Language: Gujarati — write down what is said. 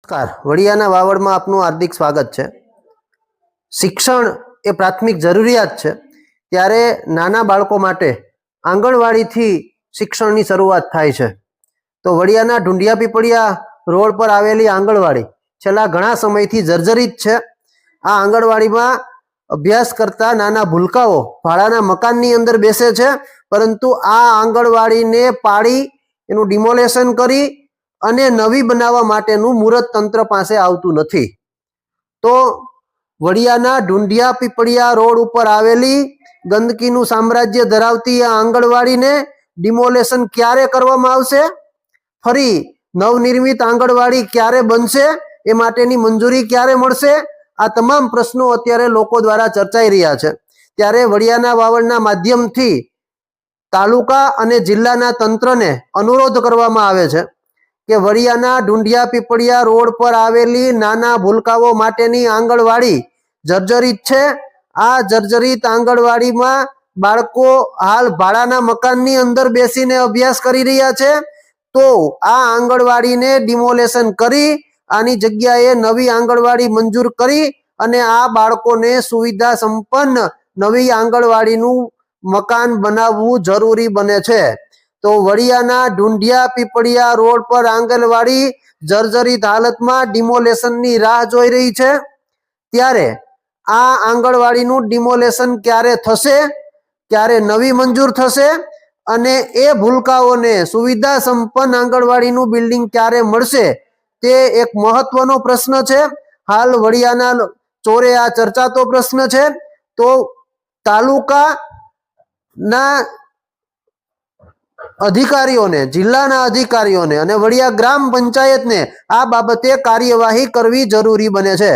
નમસ્કાર, વડિયાના વાવડમાં આપનું હાર્દિક સ્વાગત છે। શિક્ષણ એ પ્રાથમિક જરૂરિયાત છે, ત્યારે નાના બાળકો માટે આંગણવાડીથી શિક્ષણની શરૂઆત થાય છે। તો વડિયાના ઢુંડિયા પીપળિયા રોડ પર આવેલી આંગણવાડી છેલ્લા ઘણા સમયથી જર્જરિત છે। આ આંગણવાડીમાં અભ્યાસ કરતા નાના ભૂલકાઓ ભાડાના મકાનની અંદર બેસે છે, પરંતુ આ આંગણવાડીને પાડી એનું ડિમોલેશન કરી અને નવી બનાવવા માટેનું મુહૂર્ત તંત્ર પાસે આવતું નથી। તો વડિયાના ઢુંડિયા પીપળિયા રોડ ઉપર આવેલી ગંદકીનું સામ્રાજ્ય ધરાવતી આ આંગણવાડીને ડિમોલેશન ક્યારે કરવામાં આવશે, ફરી નવનિર્મિત આંગણવાડી ક્યારે બનશે, એ માટેની મંજૂરી ક્યારે મળશે, આ તમામ પ્રશ્નો અત્યારે લોકો દ્વારા ચર્ચાઈ રહ્યા છે। ત્યારે વડિયાના વાવડના માધ્યમથી તાલુકા અને જિલ્લાના તંત્રને અનુરોધ કરવામાં આવે છે કે વડિયાના ઢુંડિયા પીપળિયા રોડ પર આવેલી નાના ભૂલકાઓ માટેની આંગણવાડી જર્જરિત છે। આ જર્જરિત આંગણવાડીમાં બાળકો હાલ ભાડાના મકાનની અંદર બેસીને અભ્યાસ કરી રહ્યા છે। તો આ આંગણવાડીને ડિમોલેશન કરી આની જગ્યાએ નવી આંગણવાડી મંજૂર કરી અને આ બાળકોને સુવિધા સંપન્ન નવી આંગણવાડીનું મકાન બનાવવું જરૂરી બને છે। તો વડિયાના ઢુંડિયા પીપળિયા રોડ પર આંગણવાડી જર્જરિત હાલતમાં ડિમોલેશનની રાહ જોઈ રહી છે। ત્યારે આ આંગણવાડીનું ડિમોલેશન ક્યારે થશે, ક્યારે નવી મંજૂર થશે અને એ ભૂલકાઓને સુવિધા સંપન્ન આંગણવાડીનું બિલ્ડિંગ ક્યારે મળશે, તે એક મહત્વનો પ્રશ્ન છે। હાલ વડિયાના ચોરે આ ચર્ચાતો પ્રશ્ન છે। તો તાલુકાના અધિકારીઓને, જિલ્લાના અધિકારીઓને અને વડિયા ગ્રામ પંચાયતને આ બાબતે કાર્યવાહી કરવી જરૂરી બને છે।